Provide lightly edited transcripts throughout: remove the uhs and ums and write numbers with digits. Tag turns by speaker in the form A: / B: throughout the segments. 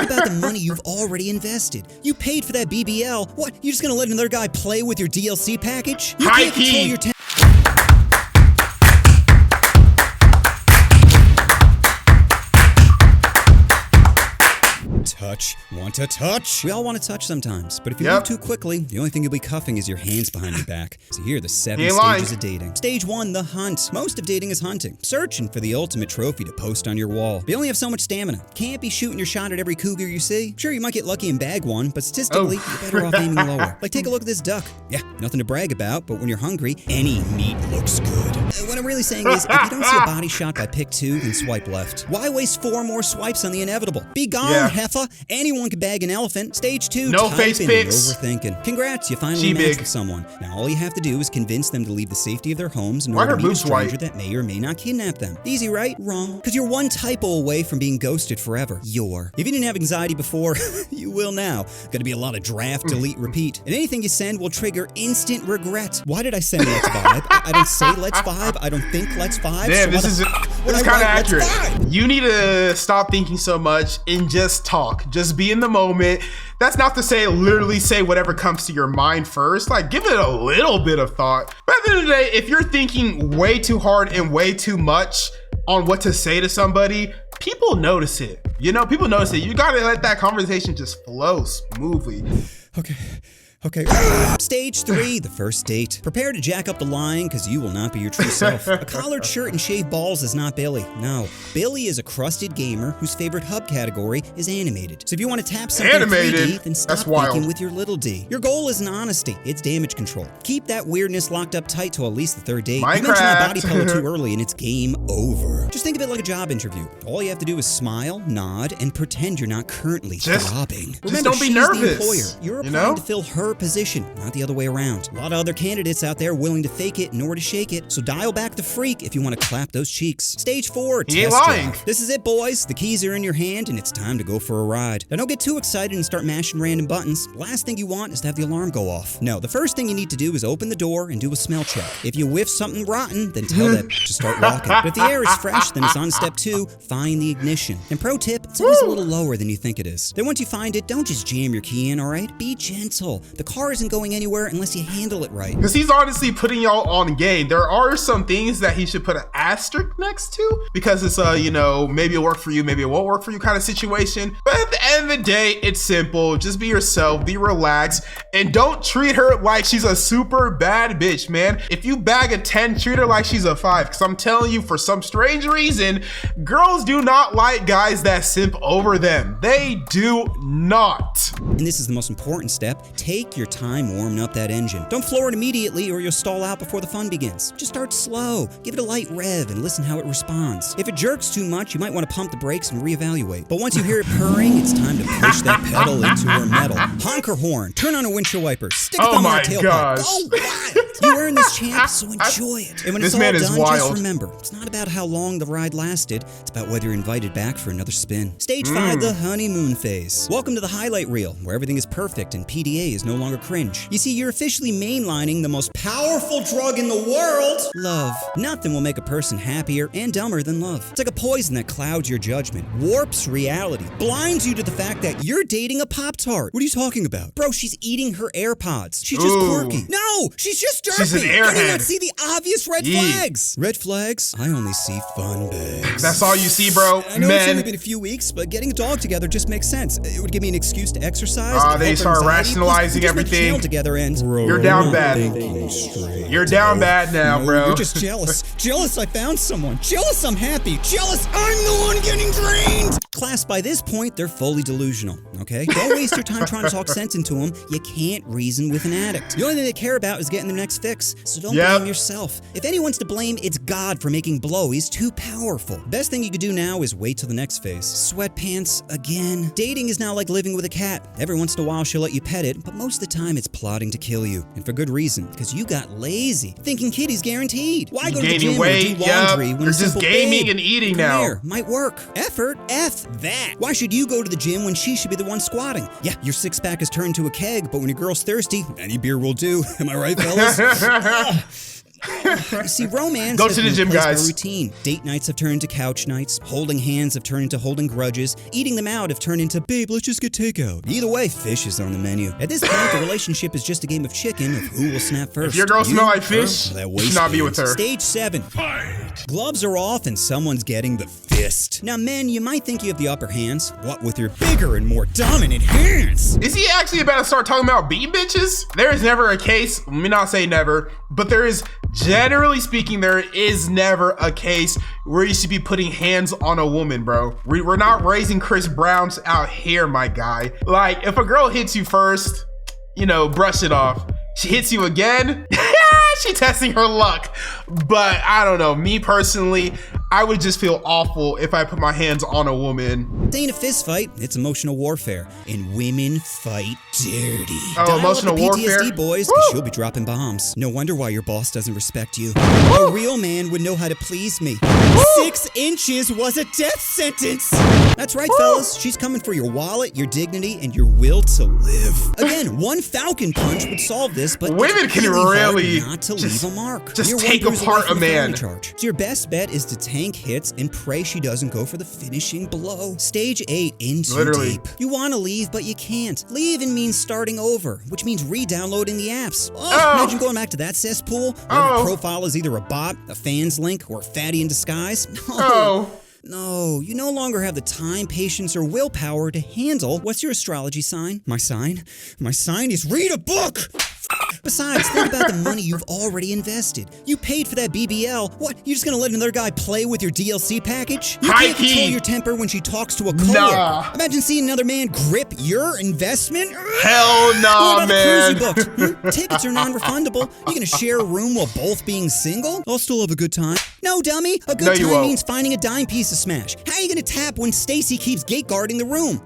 A: about the money you've already invested. You paid for that BBL. What, you're just gonna let another guy play with your DLC package? You can't control your touch. Want to touch? We all want to touch sometimes, but if you move too quickly, the only thing you'll be cuffing is your hands behind your back. So here are the 7 stages of dating. Stage 1, the hunt. Most of dating is hunting, searching for the ultimate trophy to post on your wall. But you only have so much stamina. Can't be shooting your shot at every cougar you see. Sure, you might get lucky and bag one, but statistically, you're better off aiming lower. Like, take a look at this duck. Yeah, nothing to brag about, but when you're hungry, any meat looks good. What I'm really saying is, if you don't see a body shot by pick 2, then swipe left. Why waste 4 more swipes on the inevitable? Be gone, heifer. Anyone can bag an elephant. Stage 2,
B: no face pics.
A: Overthinking. Congrats, you finally matched with someone. Now all you have to do is convince them to leave the safety of their homes in order to meet a stranger that may or may not kidnap them. Easy, right? Wrong. Because you're one typo away from being ghosted forever. If you didn't have anxiety before, you will now. Gonna be a lot of draft, delete, repeat. And anything you send will trigger instant regret. Why did I send let's vibe? I don't say let's vibe. I don't think let's vibe.
B: Damn, so this is kind of accurate. You need to stop thinking so much and just talk. Just be in the moment. That's not to say literally say whatever comes to your mind first. Like, give it a little bit of thought. But at the end of the day, if you're thinking way too hard and way too much on what to say to somebody, people notice it. You know, people notice it. You gotta let that conversation just flow smoothly.
A: Okay. Stage 3, the first date. Prepare to jack up the line because you will not be your true self. A collared shirt and shaved balls is not Billy. No. Billy is a crusted gamer whose favorite hub category is animated. So if you want to tap something in 3D, then stop thinking with your little d. Your goal isn't honesty, it's damage control. Keep that weirdness locked up tight till at least the 3rd date. You mention that body pillow too early and it's game over. Just think of it like a job interview. All you have to do is smile, nod, and pretend you're not currently throbbing. Remember,
B: don't be nervous.
A: The employer. You're applying to fill her position, not the other way around. A lot of other candidates out there willing to fake it in order to shake it, so dial back the freak if you want to clap those cheeks. Stage 4, test drive. This is it, boys. The keys are in your hand and it's time to go for a ride. Now don't get too excited and start mashing random buttons. Last thing you want is to have the alarm go off. No, the first thing you need to do is open the door and do a smell check. If you whiff something rotten, then tell that to start walking. But if the air is fresh, then it's on step 2, find the ignition. And pro tip, it's always a little lower than you think it is. Then once you find it, don't just jam your key in, alright? Be gentle. The car isn't going anywhere unless you handle it right.
B: Because he's honestly putting y'all on game. There are some things that he should put an asterisk next to because it's you know, maybe it'll work for you, maybe it won't work for you kind of situation. But at the end of the day, it's simple. Just be yourself, be relaxed, and don't treat her like she's a super bad bitch, man. If you bag a 10, treat her like she's a 5. Because I'm telling you, for some strange reason, girls do not like guys that simp over them. They do not.
A: And this is the most important step. Take your time warming up that engine. Don't floor it immediately or you'll stall out before the fun begins. Just start slow, give it a light rev and listen how it responds. If it jerks too much, you might want to pump the brakes and reevaluate. But once you hear it purring, it's time to push that pedal into her metal. Honk her horn, turn on her windshield wipers, stick a thumb on her tailpipe. Go wild! You earned this, champ, so enjoy it. And when it's all done, just remember, it's not about how long the ride lasted, it's about whether you're invited back for another spin. Stage 5, the honeymoon phase. Welcome to the highlight reel, where everything is perfect and PDA is no longer cringe. You see, you're officially mainlining the most powerful drug in the world, love. Nothing will make a person happier and dumber than love. It's like a poison that clouds your judgment, warps reality, blinds you to the fact that you're dating a Pop-Tart. What are you talking about? Bro, she's eating her AirPods. She's just quirky. No, she's just derpy.
B: She's an airhead.
A: I do not see the obvious red flags. Red flags? I only see fun bags.
B: That's all you see, bro?
A: I know it's only been a few weeks, but getting a dog together just makes sense. It would give me an excuse to exercise.
B: They start rationalizing everything.
A: Together and
B: you're down bad. You're down bad now, bro.
A: You're just jealous. Jealous I found someone. Jealous I'm happy. Jealous I'm the one getting drained. Class, by this point, they're fully delusional, okay? Don't waste your time trying to talk sense into them. You can't reason with an addict. The only thing they care about is getting their next fix, so don't blame yourself. If anyone's to blame, it's God for making blow. He's too powerful. Best thing you could do now is wait till the next phase. Sweatpants again. Dating is now like living with a cat. Every once in a while, she'll let you pet it, but most of the time, it's plotting to kill you. And for good reason, because you got lazy, thinking kitty's guaranteed. Why go to the gym or do laundry when
B: you're just gaming and eating now?
A: Here, might work. Effort? F that. Why should you go to the gym when she should be the one squatting? Yeah, your six-pack has turned to a keg, but when your girl's thirsty, any beer will do. Am I right, fellas? You see, romance
B: Go
A: has
B: to the
A: been
B: gym,
A: replaced by
B: guys.
A: routine. Date nights have turned into couch nights. Holding hands have turned into holding grudges. Eating them out have turned into, babe, let's just get takeout. Either way, fish is on the menu. At this point, the relationship is just a game of chicken of who will snap first.
B: If your girl smell like
A: her,
B: fish,
A: or that
B: you should not be with her.
A: Stage 7. Gloves are off and someone's getting the fist. Now, men, you might think you have the upper hands. What with your bigger and more dominant hands?
B: Is he actually about to start talking about beating bitches? There is never a case, let me not say never, but there is, generally speaking, there is never a case where you should be putting hands on a woman, bro. We're not raising Chris Browns out here, my guy. Like, if a girl hits you first, you know, brush it off. She hits you again, she testing her luck. But I don't know, me personally, I would just feel awful if I put my hands on a woman.
A: It ain't a fist fight, it's emotional warfare. And women fight dirty.
B: Oh,
A: Dial
B: emotional
A: up the PTSD,
B: warfare?
A: boys,
B: Woo!
A: because she'll be dropping bombs. No wonder why your boss doesn't respect you. A real man would know how to please me. 6 inches was a death sentence. That's right, fellas. She's coming for your wallet, your dignity, and your will to live. Again, one falcon punch would solve this, but
B: Women
A: it's
B: can
A: really
B: really
A: hard not to
B: just-
A: leave a mark.
B: just
A: You're one
B: take
A: bruise
B: apart
A: away from
B: a
A: the family
B: man.
A: charge. So your best bet is to tank hits and pray she doesn't go for the finishing blow. Stage 8, in too
B: Literally.
A: deep. You want to leave, but you can't. Leaving means starting over, which means re-downloading the apps. Imagine going back to that cesspool where every profile is either a bot, a fans link, or a fatty in disguise. No, you no longer have the time, patience, or willpower to handle. What's your astrology sign? My sign? My sign is read a book! Besides, think about the money you've already invested. You paid for that BBL. What, you just gonna let another guy play with your DLC package? You can't control your temper when she talks to a coworker.
B: Nah.
A: Imagine seeing another man grip your investment.
B: Hell no,
A: What about
B: man.
A: the cruise you booked? Tickets are non-refundable. You gonna share a room while both being single? I'll still have a good time. No, dummy. A good time means finding a dime piece to smash. How are you gonna tap when Stacy keeps gate guarding the room?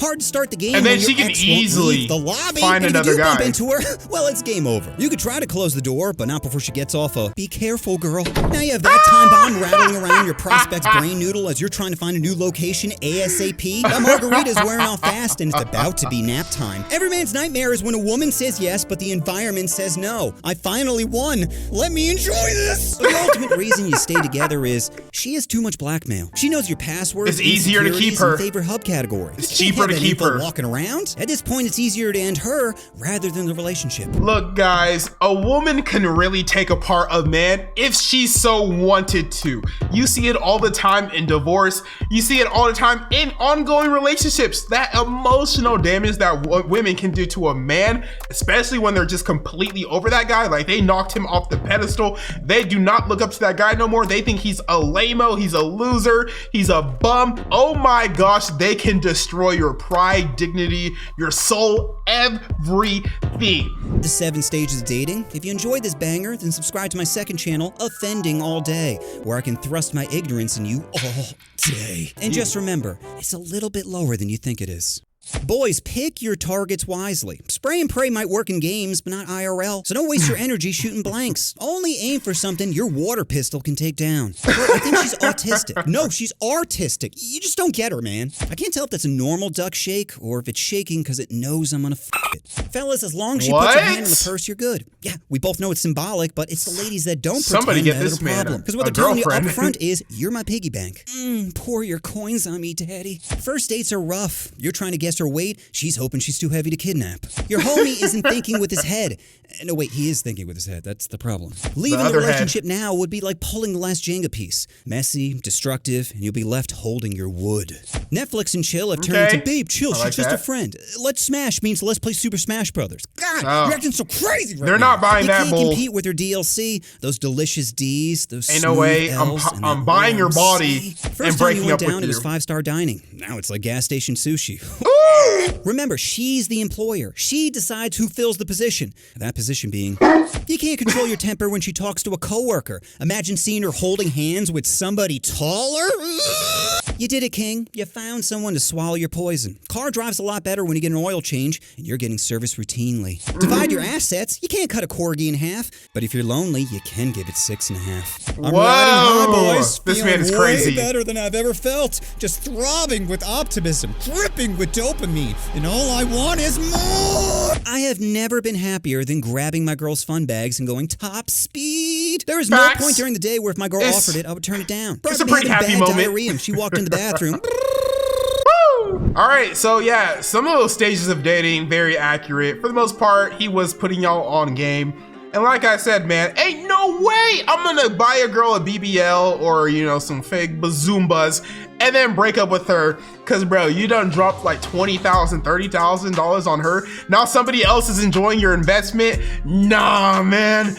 A: Hard to start the game.
B: And then
A: when
B: she
A: your
B: can
A: ex won't
B: easily
A: leave the lobby.
B: find
A: And
B: another
A: if you do
B: guy.
A: bump into her, well, it's game over. You could try to close the door, but not before she gets off a be careful, girl. Now you have that time bomb rattling around your prospect's brain noodle as you're trying to find a new location ASAP. That margarita's wearing off fast and it's about to be nap time. Every man's nightmare is when a woman says yes, but the environment says no. I finally won. Let me enjoy this. But the ultimate reason you stay together is she has too much blackmail. She knows your passwords.
B: It's easier to keep her.
A: And favorite hub categories.
B: It's
A: You can't
B: cheaper
A: have
B: to
A: that
B: keep
A: info
B: her.
A: walking around. At this point, it's easier to end her rather than the relationship.
B: Look, guys, a woman can really take apart a man if she so wanted to. You see it all the time in divorce. You see it all the time in ongoing relationships. That emotional damage that women can do to a man, especially when they're just completely over that guy. Like, they knocked him off the pedestal. They do not look up to that guy no more. They think he's a lame-o, he's a loser, he's a bum. Oh my gosh, they can destroy your pride, dignity, your soul, everything.
A: The 7 stages of dating. If you enjoyed this banger, then subscribe to my second channel, Offending All Day, where I can thrust my ignorance in you all day. And just remember, it's a little bit lower than you think it is. Boys, pick your targets wisely. Spray and pray might work in games, but not IRL. So don't waste your energy shooting blanks. Only aim for something your water pistol can take down. Bro, I think she's autistic. No, she's artistic. You just don't get her, man. I can't tell if that's a normal duck shake or if it's shaking because it knows I'm gonna f it. Fellas, as long as she puts her hand in the purse, you're good. Yeah, we both know it's symbolic, but it's the ladies that don't
B: Somebody
A: pretend
B: get
A: that
B: this
A: are a
B: man
A: problem. Because what
B: a
A: they're telling you up
B: girlfriend.
A: front is, you're my piggy bank. Pour your coins on me, daddy. First dates are rough. You're trying to guess her weight. She's hoping she's too heavy to kidnap. Your homie isn't thinking with his head. No, wait, he is thinking with his head. That's the problem. Leaving the relationship now would be like pulling the last Jenga piece. Messy, destructive, and you'll be left holding your wood. Netflix and chill have turned into, babe, chill, she's just a friend. Let's smash means let's play Super Smash Brothers. God, you're acting so crazy right now.
B: They're not buying that bull.
A: You can't compete with their DLC, those delicious Ds, those
B: Ain't no way. I'm buying your body and breaking up with you.
A: First time you went down, it was 5-star dining. Now it's like gas station sushi. Remember, she's the employer. She decides who fills the position. That position being, you can't control your temper when she talks to a coworker. Imagine seeing her holding hands with somebody taller. You did it, King. You found someone to swallow your poison. Car drives a lot better when you get an oil change, and you're getting service routinely. Divide your assets. You can't cut a corgi in half, but if you're lonely, you can give it 6.5. I'm riding high, boys.
B: This man is crazy.
A: Way better than I've ever felt. Just throbbing with optimism, dripping with dopamine, and all I want is more. I have never been happier than grabbing my girl's fun bags and going top speed. Agreed. There is
B: Facts.
A: no point during the day where if my girl
B: It's-
A: offered it, I would turn it down.
B: it's a pretty happy moment.
A: Diarrhea and she walked in the bathroom.
B: All right, so yeah, some of those stages of dating, very accurate. For the most part, he was putting y'all on game. And like I said, man, ain't no way I'm gonna buy a girl a BBL or, you know, some fake bazoombas and then break up with her. Cause bro, you done dropped like $20,000, $30,000 on her. Now somebody else is enjoying your investment. Nah, man.